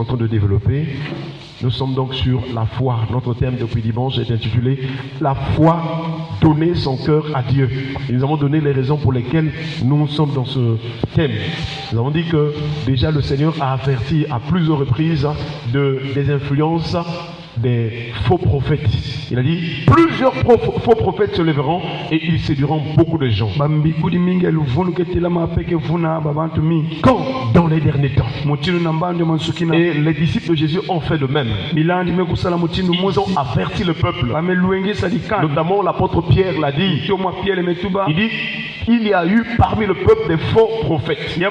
en train de développer. Nous sommes donc sur la foi. Notre thème depuis dimanche est intitulé « La foi, donner son cœur à Dieu ». Et nous avons donné les raisons pour lesquelles nous sommes dans ce thème. Nous avons dit que déjà le Seigneur a averti à plusieurs reprises des influences des faux prophètes. Il a dit plusieurs faux prophètes se lèveront et ils séduiront beaucoup de gens. Quand dans les derniers temps. Et les disciples de Jésus ont fait de même. Ils ont averti le peuple. Notamment l'apôtre Pierre l'a dit. Il dit il y a eu parmi le peuple des faux prophètes. Il y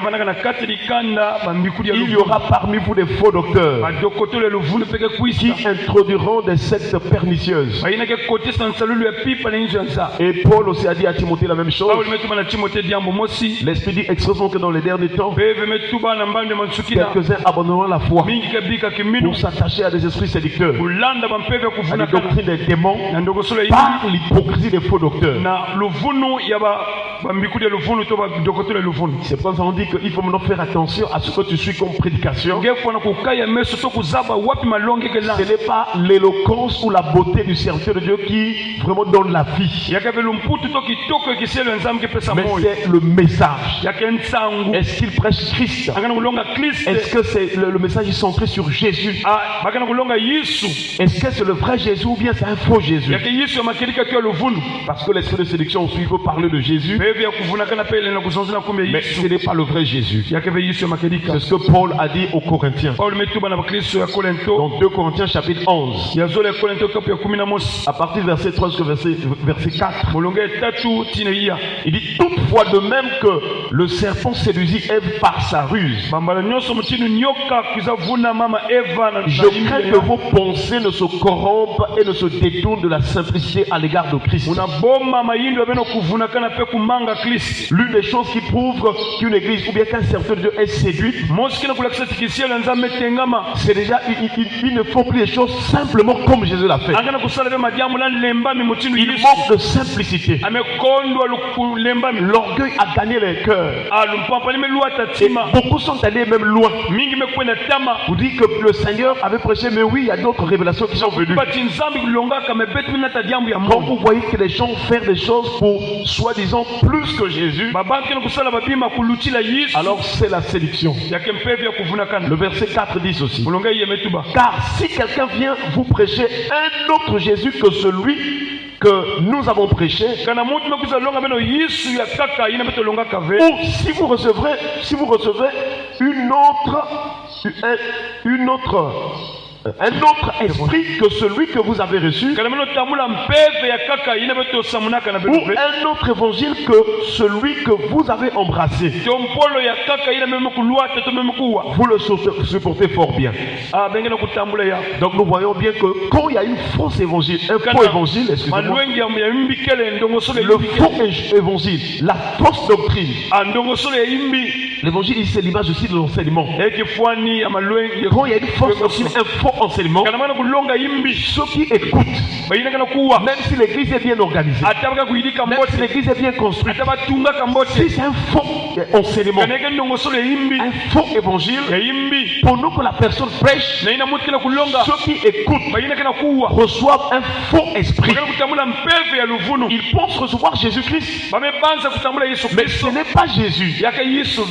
aura parmi vous des faux docteurs qui introduiront des sectes pernicieuses. Et Paul aussi a dit à Timothée la même chose. L'Esprit dit expressément que dans les derniers temps, quelques-uns abandonneront la foi pour s'attacher à des esprits séducteurs, à des doctrines des démons, par l'hypocrisie des faux docteurs. C'est pour ça qu'on dit qu'il faut maintenant faire attention à ce que tu suis comme prédication. Ce n'est pas l'éloquence ou la beauté du serviteur de Dieu qui vraiment donne la vie. Mais c'est le message. Est-ce qu'il prêche Christ? Est-ce que c'est le message est centré sur Jésus? Est-ce que c'est le vrai Jésus ou bien c'est un faux Jésus? Parce que l'esprit de séduction aussi veut parler de Jésus, mais ce n'est pas le vrai Jésus. C'est ce que Paul a dit aux Corinthiens. Dans 2 Corinthiens chapitre 11. À partir du verset 3 jusqu'au verset 4. Il dit toutefois de même que le serpent séduisit Ève par sa ruse. Je crains que vos pensées ne se corrompent et ne se détournent de la simplicité à l'égard de Christ. L'une des choses qui prouve qu'une église ou bien qu'un serviteur de Dieu est séduit, c'est déjà il ne faut plus les choses simplement comme Jésus l'a fait. Il manque de simplicité. L'orgueil a gagné les cœurs. Et beaucoup sont allés même loin. Vous dites que le Seigneur avait prêché, mais oui, il y a d'autres révélations qui sont venues. Quand vous voyez que les gens font des choses pour soi-disant plus que Jésus, alors c'est la séduction. Le verset 4 dit ceci. Car si quelqu'un vient vous prêcher un autre Jésus que celui que nous avons prêché, ou si vous recevez un autre esprit que celui que vous avez reçu, ou un autre évangile que celui que vous avez embrassé, vous le supportez fort bien. Donc nous voyons bien que quand il y a une fausse évangile, un faux évangile, excusez-moi, le faux évangile, la fausse doctrine, l'évangile c'est l'image aussi de l'enseignement. Quand il y a une fausse doctrine, un faux enseignement, ceux qui écoutent, même si l'église est bien organisée, même si l'église est bien construite, si c'est un faux enseignement, un faux évangile, pendant que la personne prêche, ceux qui écoutent reçoivent un faux esprit. Ils pensent recevoir Jésus-Christ, mais ce n'est pas Jésus,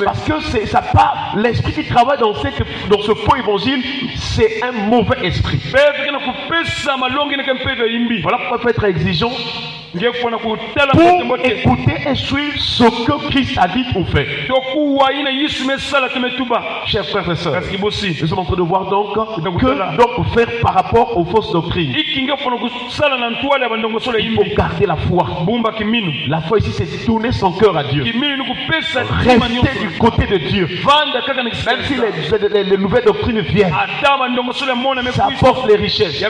parce que ça pas l'esprit qui travaille dans ce faux évangile, c'est un mauvais esprit. Voilà pourquoi il faut être exigeant pour écouter et suivre ce que Christ a dit ou fait. Chers frères et sœurs, nous sommes en train de voir donc que faire par rapport aux fausses doctrines. Il faut garder la foi. La foi ici, c'est tourner son cœur à Dieu. Rester du côté de Dieu. Même si les nouvelles doctrines viennent, ça apporte les richesses, ça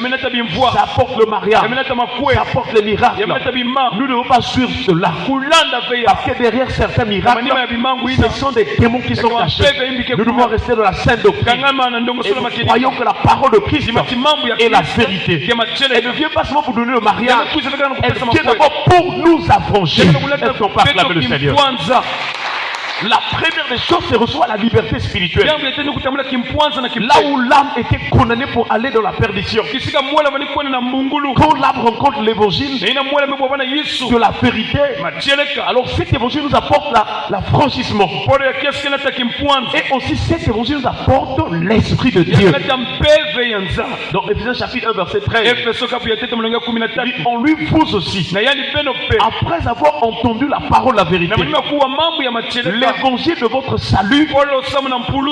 apporte le mariage, ça apporte les miracles. Nous ne devons pas suivre cela. Parce que derrière certains miracles, ce sont des démons qui sont cachés. Nous devons rester dans la sainte doctrine. Et nous croyons que la parole de Christ est la vérité. Elle ne vient pas seulement pour donner le mariage. Elle vient d'abord pour nous affranchir. Est-ce qu'on parle avec le Seigneur? La première des choses, c'est recevoir la liberté spirituelle. Là où l'âme était condamnée pour aller dans la perdition. Quand l'âme rencontre l'évangile de la vérité, alors cet évangile nous apporte l'affranchissement. Et aussi cet évangile nous apporte l'Esprit de Dieu. Dans Éphésiens chapitre 1 verset 13, on lui vous aussi, après avoir entendu la parole de la vérité, l'évangile de votre salut,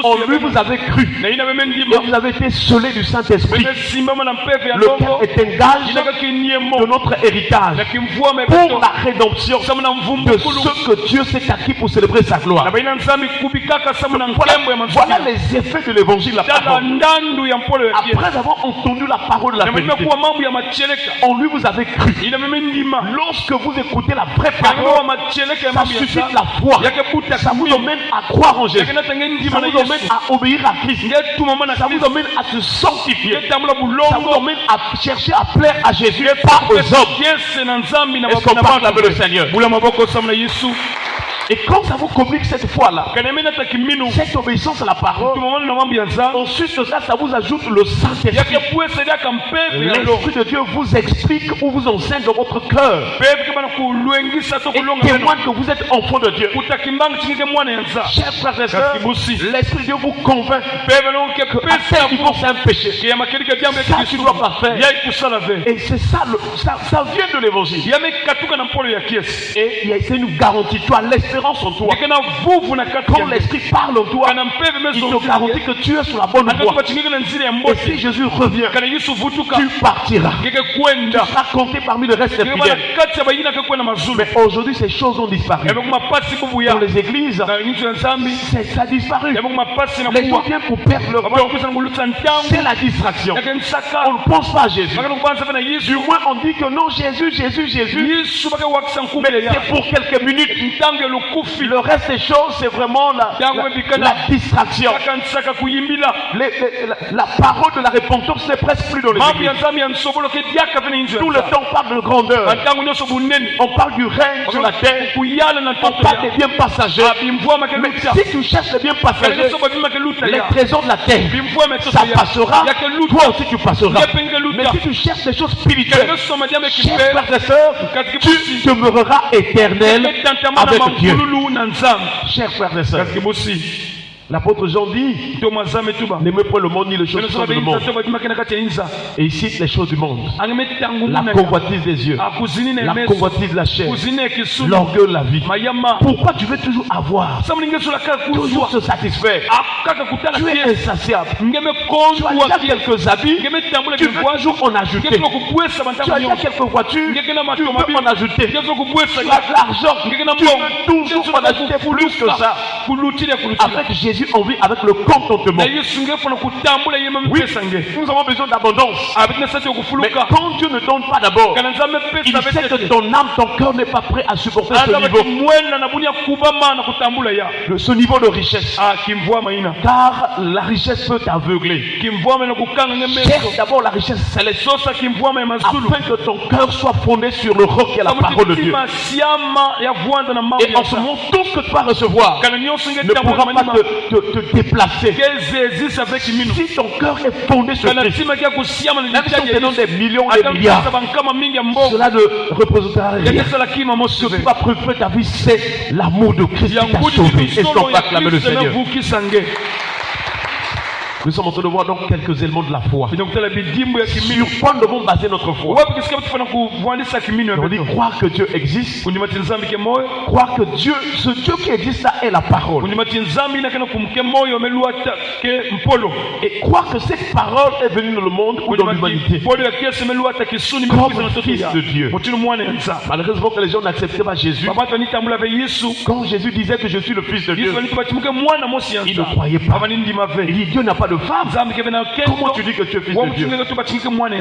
en lui vous avez cru et vous avez été scellés du Saint-Esprit, lequel est un gage de notre héritage pour la rédemption de ce que Dieu s'est acquis pour célébrer sa gloire. Voilà les effets de l'évangile. Après avoir entendu la parole de la vérité, en lui vous avez cru. Lorsque vous écoutez la vraie parole, ça suscite la foi. Ça vous amène à croire en Jésus. Ça vous amène à obéir à Christ. Ça vous amène à se sanctifier. Ça vous amène à chercher à plaire à Jésus et pas aux hommes. Est-ce qu'on parle avec le Seigneur? Et quand ça vous communique cette foi-là, cette obéissance à la parole, ensuite de ça vous ajoute le Saint-Esprit. L'Esprit de Dieu vous explique ou vous enseigne dans votre cœur et témoigne que vous êtes enfant de Dieu. Chers frères et sœurs, l'Esprit de Dieu vous convainc que à tel niveau c'est un péché. Ça tu ne dois pas faire. Et c'est ça, ça vient de l'évangile. Et c'est une garantie. Tu as l'espérance en toi. Quand l'Esprit parle en toi, il te garantit que tu es sur la bonne voie. Et si Jésus revient, tu partiras. Tu seras compté parmi le reste des fidèles. Mais aujourd'hui, ces choses ont disparu. Dans les églises, ça a disparu. Les gens viennent pour perdre leur temps. C'est la distraction. On ne pense pas à Jésus. Du moins, on dit que non, Jésus. Mais c'est pour quelques minutes. Le reste des choses, c'est vraiment la distraction. La parole de la repentance n'est presque plus dans les églises. Tout le temps, on parle de grandeur. On parle du règne sur la terre. On parle des biens passagers. Mais si tu cherches les biens passagers, les trésors de la terre, ça passera. Toi aussi, tu passeras. Mais si tu cherches des choses spirituelles, chers frères et sœurs, tu demeureras éternel avec Dieu. Chers frères et sœurs, l'apôtre Jean dit, n'aimez pas le monde ni les choses qui sont dans le monde. Et il cite les choses du monde. La convoitise des yeux, la convoitise de la chair, l'orgueil de la vie. Pourquoi tu veux toujours avoir, toujours se satisfaire? Tu es insatiable. Tu as déjà quelques habits, tu veux toujours en ajouter. Tu as déjà quelques voitures, tu veux en ajouter. Tu as de l'argent, tu veux toujours en ajouter plus que ça. Avec Jésus, on vit avec le contentement. Oui, nous avons besoin d'abondance. Mais quand Dieu ne donne pas d'abord, il sait que ton âme, ton cœur n'est pas prêt à supporter ce niveau. Ce niveau de richesse. Car la richesse peut t'aveugler. Cherche d'abord la richesse céleste, afin que ton cœur soit fondé sur le roc et la parole de Dieu. Et en ce moment, tout ce que tu vas recevoir ne pourra pas te déplacer. Si ton cœur est fondé sur Christ, même si on te donne des millions et des milliards, cela ne représentera rien. Ce que tu vas préférer ta vie, c'est l'amour de Christ qui t'a sauvé. Et qu'on va acclamer le Seigneur. Nous sommes en train de voir donc quelques éléments de la foi. Sur quoi nous devons baser notre foi? On dit croire que Dieu existe, croire que Dieu, ce Dieu qui existe là est la parole, et croire que cette parole est venue dans le monde ou dans l'humanité comme fils de Dieu. Malheureusement que les gens n'acceptaient pas Jésus. Quand Jésus disait que je suis le fils de Dieu, ils ne croyaient pas. Il dit Dieu n'a pas de femme. Comment tu dis que tu es fils de Dieu?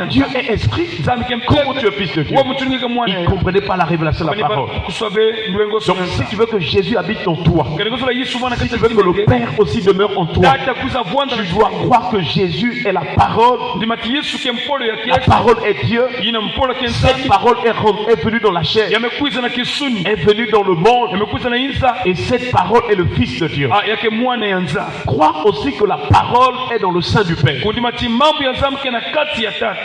Dieu est esprit. Comment tu es fils de Dieu? Ils ne comprenaient pas la révélation de la parole. Donc si tu veux que Jésus habite en toi, si tu veux que le Père aussi demeure en toi, tu dois croire que Jésus est la parole. La parole est Dieu. Cette parole est venue dans la chair, est venue dans le monde, et cette parole est le Fils de Dieu. Croire aussi que la parole est dans le sein du Père.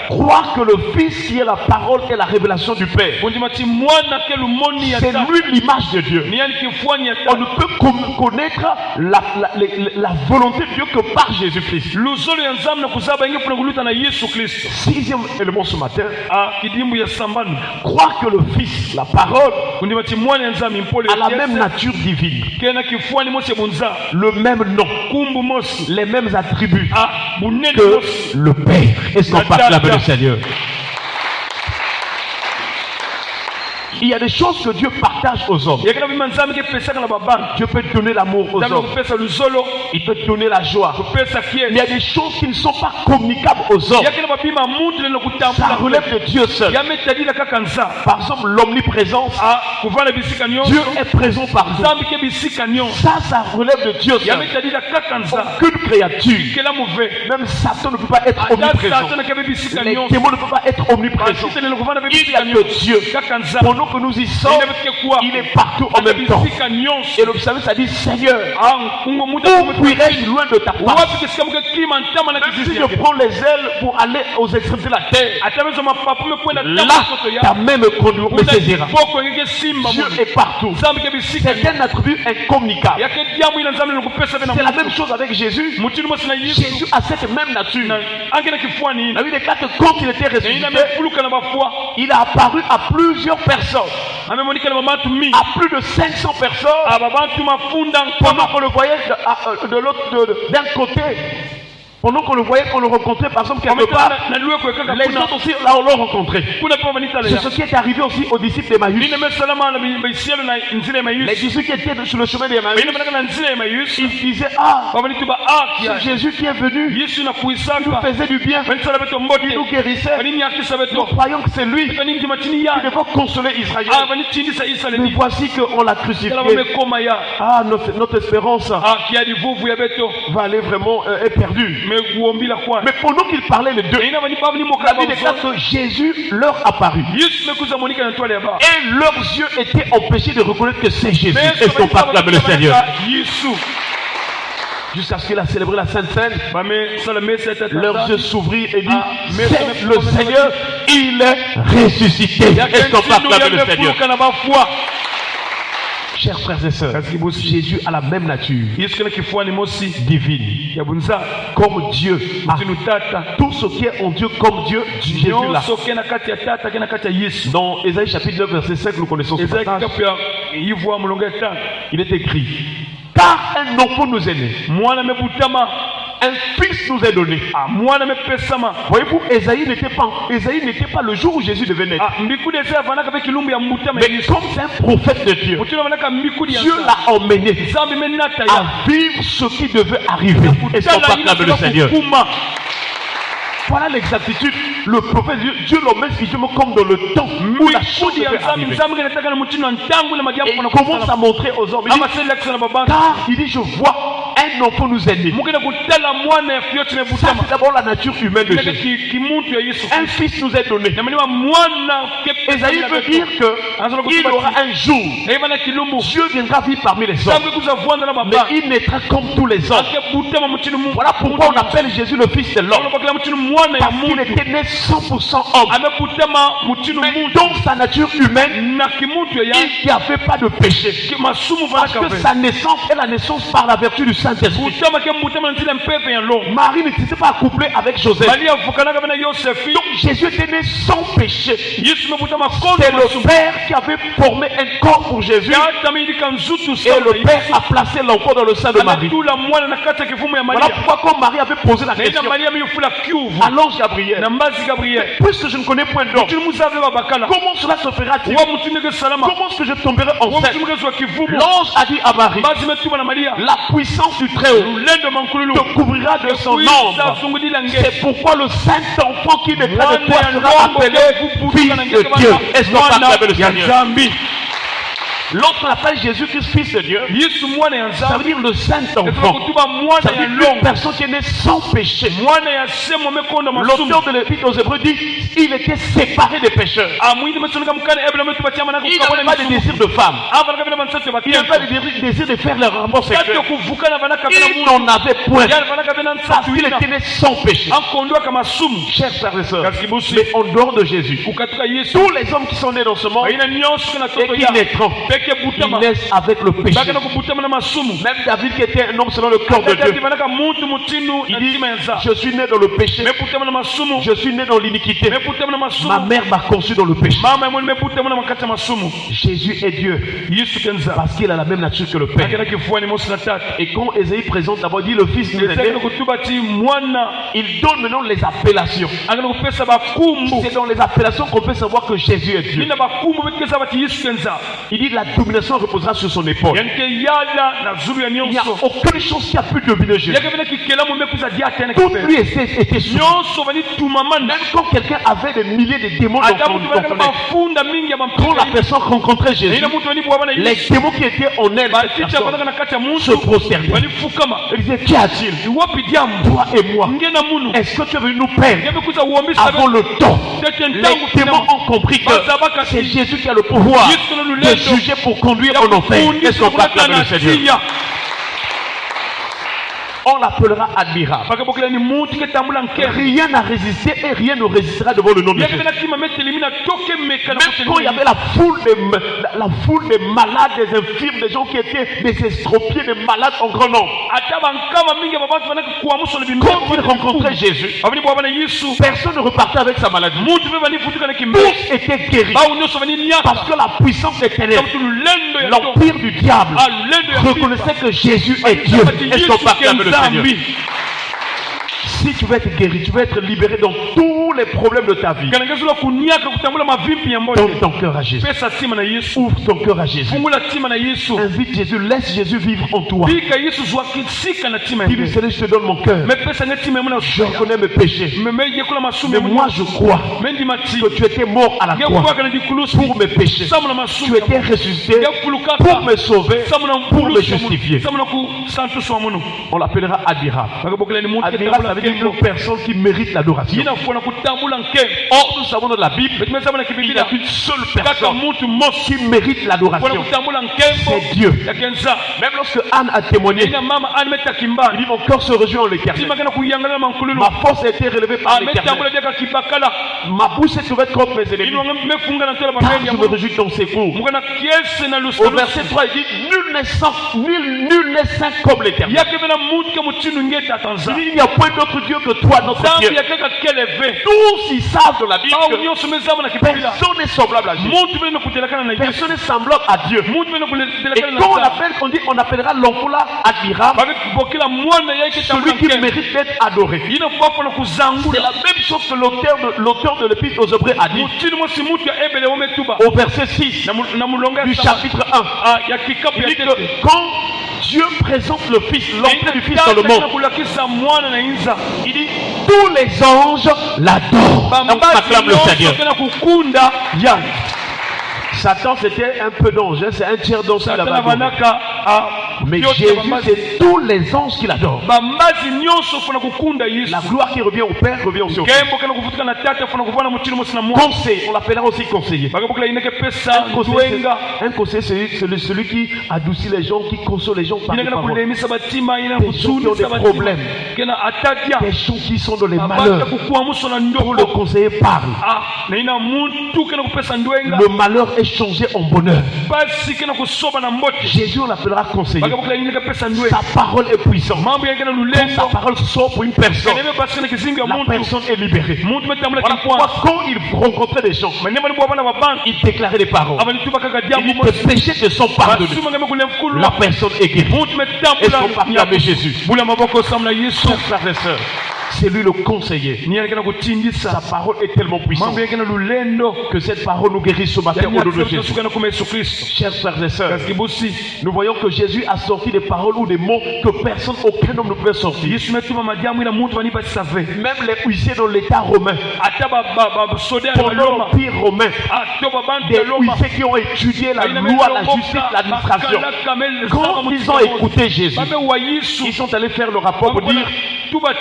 Croire que le Fils qui est la parole est la révélation du Père. C'est lui l'image de Dieu. On ne peut connaître la volonté de Dieu que par Jésus-Christ. Sixième élément ce matin, croire que le Fils, la parole, a la même nature divine, le même nom, les mêmes attributs que le Père. Est-ce qu'on peut acclamer le Seigneur? Il y a des choses que Dieu partage aux hommes. Dieu peut te donner l'amour aux hommes. Il peut te donner la joie. Mais il y a des choses qui ne sont pas communicables aux hommes. Ça relève de Dieu seul. Par exemple, l'omniprésence. Dieu est présent partout. Ça relève de Dieu seul. Aucune créature, même Satan ne peut pas être omniprésent. Les démons ne peuvent pas être omniprésents. Il y a que Dieu. Pendant que nous y sommes, il est partout en même temps. Et le psalmiste a dit, Seigneur, où fuirai-je loin de ta face? Même si je prends les ailes pour aller aux extrémités de la terre, là, ta main me saisira. Dieu est partout. C'est un attribut incommunicable. C'est la même chose avec Jésus. Jésus a cette même nature. La Bible déclare que quand il était ressuscité, il a apparu à plusieurs personnes. À plus de 500 personnes. Pendant qu'on le voyait d'un côté. Pendant qu'on le voyait, qu'on le rencontrait, par exemple, quelque part, les autres aussi l'ont rencontré. C'est ce qui est arrivé aussi aux disciples d'Emmaüs. Les disciples qui étaient sur le chemin d'Emmaüs, ils disaient, c'est Jésus qui est venu, il nous faisait du bien, il nous guérissait, nous croyons que c'est lui qui devait consoler Israël. Mais voici qu'on l'a crucifié. Notre espérance va aller vraiment est perdue. Mais pendant qu'ils parlaient les deux, la Bible déclare que Jésus leur apparut. Et leurs yeux étaient empêchés de reconnaître que c'est Jésus. Est-ce qu'on peut acclamer le Seigneur? Jusqu'à ce qu'il a célébré la Sainte Seine, leurs yeux s'ouvrirent et dit, c'est le Seigneur, il est ressuscité. Est-ce qu'on peut acclamer le Seigneur? Chers frères et sœurs, Jésus a la même nature divine. Comme Dieu a tout ce qui est en Dieu comme Dieu, Jésus l'a. Dans Ésaïe chapitre 9 verset 5, nous connaissons ce passage. Il est écrit, car un enfant nous est né, un fils nous est donné. Voyez-vous, Ésaïe n'était pas le jour où Jésus devait naître. Mais comme c'est un prophète de Dieu, Dieu l'a emmené à vivre ce qui devait arriver. Et sans pas acclamer le Seigneur. Voilà l'exactitude. Le prophète Dieu l'emmène spirituellement comme dans le temps où la chose devait arriver. Et il commence à montrer aux hommes. Car il dit, je vois un enfant nous aider. Ça c'est d'abord la nature humaine de Jésus. Un fils nous est donné. Esaïe veut dire qu'il aura un jour, Dieu viendra vivre parmi les hommes, mais il naîtra comme tous les hommes. Voilà pourquoi on appelle Jésus le fils de l'homme, parce qu'il était né 100% homme. Mais dans sa nature humaine, il n'y avait pas de péché, parce que sa naissance est la naissance par la vertu du Saint-Esprit. Marie ne s'était pas accouplée avec Joseph. Donc Jésus était né sans péché. C'est le Père qui avait formé un corps pour Jésus. Et le Père a placé l'enfant dans le sein de Marie. Voilà pourquoi quand Marie avait posé la question à l'ange Gabriel, puisque je ne connais point d'homme, comment cela se fera-t-il? Comment est-ce que je tomberai enceinte? L'ange a dit à Marie, la puissance du Très-Haut te couvrira de son ombre. C'est pourquoi le saint enfant qui naîtra de toi sera appelé Fils de Dieu. Est-ce qu'on parle avec le Seigneur? L'autre appelle Jésus-Christ Fils de Dieu. Ça veut dire le Saint-Enfant. Ça veut dire une personne qui est née sans péché. L'auteur de l'Épître aux Hébreux dit il était séparé des pécheurs. Il n'avait pas de désir de femme. Il n'avait pas de désir de faire le rapport sexuel. Il n'en avait point. Parce qu'il était né sans péché. Chers frères et sœurs, mais en dehors de Jésus, tous les hommes qui sont nés dans ce monde et qui naîtront, ils naissent avec le péché. Même David qui était un homme selon le cœur de Dieu, il dit je suis né dans le péché, je suis né dans l'iniquité, ma mère m'a conçu dans le péché. Jésus est Dieu parce qu'il a la même nature que le Père. Et quand Ésaïe présente d'abord dit le Fils de Dieu, il donne maintenant les appellations. C'est dans les appellations qu'on peut savoir que Jésus est Dieu. Il dit la domination reposera sur son épaule. Il n'y a aucune chose qui a pu dominer Jésus. Tout lui était soumis. Même quand quelqu'un avait des milliers de démons dans son être, quand la personne rencontrait Jésus, les démons qui étaient en elle se prosternaient. Il disait qu'y a-t-il? Toi et moi, est-ce que tu es venu nous perdre avant le temps? Les démons ont compris que c'est Jésus qui a le pouvoir de juger pour conduire en enfer. Est-ce qu'on peut acclamer le Seigneur? On l'appellera admirable. Rien n'a résisté et rien ne résistera devant le nom de Jésus. Même quand il y avait la foule des malades, des infirmes, des gens qui étaient des estropiés, des malades en grand nombre. Quand ils rencontraient Jésus, personne ne repartait avec sa maladie. Tous étaient guéris. Parce que la puissance des ténèbres, l'empire du diable, reconnaissait que Jésus est Dieu. Est-ce qu'on peut acclamer le Seigneur? Si tu veux être guéri, tu veux être libéré dans tous les problèmes de ta vie, donne ton cœur à Jésus. Ouvre ton cœur à Jésus. Invite Jésus, laisse Jésus vivre en toi. Dis-lui, Seigneur, je te donne mon cœur. Je reconnais mes péchés. Mais moi je crois que tu étais mort à la croix pour mes péchés. Tu étais ressuscité pour me sauver, pour me justifier. On l'appellera admirable. Admirable, ça veut dire une personne qui mérite l'adoration. Or, nous savons dans la Bible, il y a une seule personne qui mérite l'adoration. C'est Dieu. Même lorsque Anne a témoigné, il dit mon cœur se réjouit en l'Éternel. Ma force a été relevée par l'Éternel. Ma bouche est ouverte contre mes ennemis. Car je me réjouis de ton secours. Au verset 3, il dit nul n'est saint comme l'Éternel. Il n'y a point d'autre Dieu que toi, notre Dieu. Tous ils savent de la Bible que personne n'est semblable à Dieu. Personne n'est semblable à Dieu. Et quand on dit on appellera l'enfant là admirable, celui qui mérite d'être adoré. C'est la même chose que l'auteur de l'Épître aux Hébreux a dit au verset 6 du chapitre 1. Il dit que quand Dieu présente le Fils, l'entrée du Fils dans le monde, il dit tous les anges l'adorent. On acclame le Seigneur. Satan c'était un peu d'ange, c'est un tiers d'ange qui l'avait adoré. Mais Jésus c'est tous les anges qui l'adorent. La gloire qui revient au Père revient aussi au Fils. Conseil, on l'appellera aussi conseiller. Un conseiller c'est celui qui adoucit les gens, qui console les gens par les paroles. Des gens qui ont des problèmes, des gens qui sont dans les malheurs, pour le conseiller parle. Le malheur est changé en bonheur. Jésus on l'appellera conseiller. Sa parole est puissante. Quand sa parole sort pour une personne, la personne est libérée. Voilà pourquoi quand il rencontrait des gens, il déclarait des paroles. Il dit que péché te sont pardonnés. La personne est guérie. Est-ce qu'on peut acclamer Jésus? Chers frères et sœurs, c'est lui le conseiller. Sa parole est tellement puissante que cette parole nous guérit ce matin au nom de Jésus. Chers frères et sœurs, nous voyons que Jésus a sorti des paroles ou des mots que personne, aucun homme ne pouvait sortir. Même les huissiers dans l'état romain, pendant l'empire romain, des huissiers qui ont étudié la loi, la justice, l'administration, quand ils ont écouté Jésus, ils sont allés faire le rapport pour dire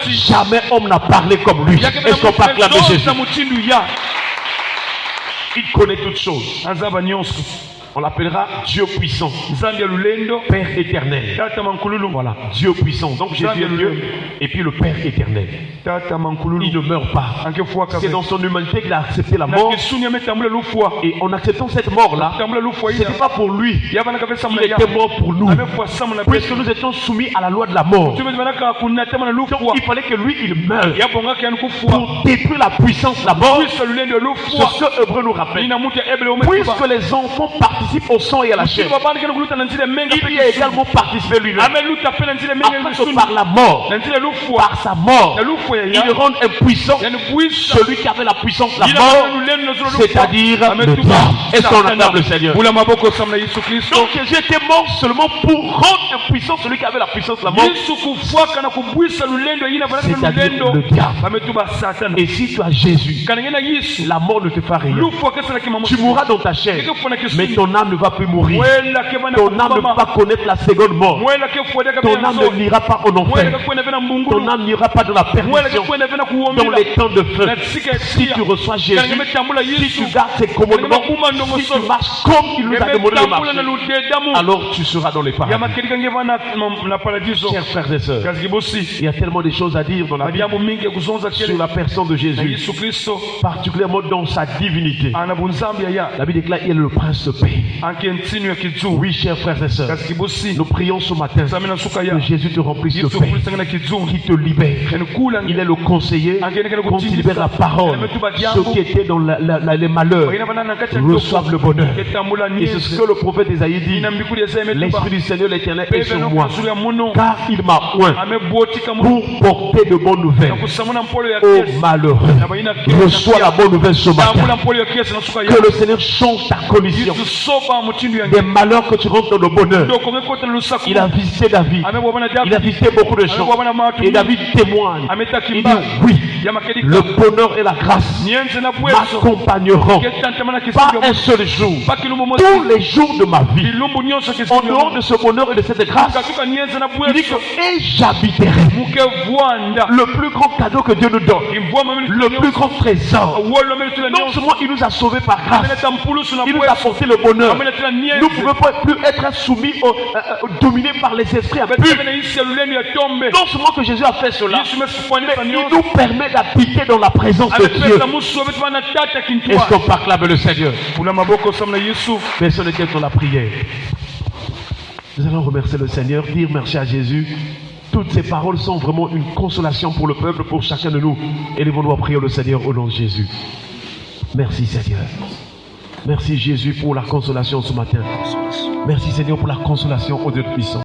jamais homme n'a parlé comme lui. Est-ce qu'on peut acclamer Jésus? Il connaît toutes choses. On l'appellera Dieu puissant, Père éternel. Voilà, Dieu puissant. Donc Jésus est Dieu et puis le Père éternel. Il ne meurt pas. C'est dans son humanité qu'il a accepté la mort. Et en acceptant cette mort-là, ce n'était pas pour lui. Il était mort pour nous. Puisque nous étions soumis à la loi de la mort. Donc il fallait que lui, il meure. Pour détruire la puissance de la mort. C'est ce que Hébreu nous rappelle. Puisque les enfants participent au sang et à la chair, il y a également participé lui-même. Afin que par la mort, par sa mort, il rend impuissant celui qui avait la puissance de la mort, c'est-à-dire le diable. Est-ce qu'on acclame le Seigneur? Donc Jésus était mort seulement pour rendre impuissant celui qui avait la puissance de la mort, c'est-à-dire le diable. Et si tu as Jésus, la mort ne te fera rien. Tu mourras dans ta chair, mais ton âme ne va plus mourir. Ton âme ne va pas connaître la seconde mort. Ton âme ne n'ira pas en enfer. Ton âme n'ira pas dans la perdition, dans les temps de feu. Si tu reçois Jésus, si tu gardes ses commandements, si tu marches comme il nous a demandé de marcher, alors tu seras dans les paradis. Chers frères et sœurs, il y a tellement de choses à dire dans la Bible sur la personne de Jésus, particulièrement dans sa divinité. La Bible déclare qu'il est le prince de paix. Oui, chers frères et sœurs, nous prions ce matin que Jésus te remplisse de paix, qui te libère. Il est le conseiller. Quand il libère la parole, ceux qui étaient dans les malheurs reçoivent le bonheur. Et c'est ce que le prophète Isaïe dit: l'Esprit du Seigneur l'Éternel est sur moi, car il m'a oint pour porter de bonnes nouvelles aux malheureux. Reçois la bonne nouvelle ce matin. Que le Seigneur change ta condition. Des malheurs que tu rentres dans le bonheur. Il a visité David. Il a visité beaucoup de gens. Et David témoigne. Il dit: oui, le bonheur et la grâce m'accompagneront. Pas un seul jour, tous les jours de ma vie. En dehors de ce bonheur et de cette grâce, il dit que et j'habiterai. Le plus grand cadeau que Dieu nous donne, le plus grand trésor. Non seulement il nous a sauvés par grâce, il nous a apporté le bonheur. Nous ne pouvons pas plus être soumis, dominés par les esprits impurs. Non seulement que Jésus a fait cela, mais il nous permet d'habiter dans la présence de Dieu. Est-ce qu'on peut acclamer le Seigneur? Personne n'est dans la prière. Nous allons remercier le Seigneur, dire merci à Jésus. Toutes ces paroles sont vraiment une consolation pour le peuple, pour chacun de nous. Élevons-nous à prier le Seigneur au nom de Jésus. Merci Seigneur. Merci Jésus pour la consolation ce matin. Merci Seigneur pour la consolation au Dieu puissant.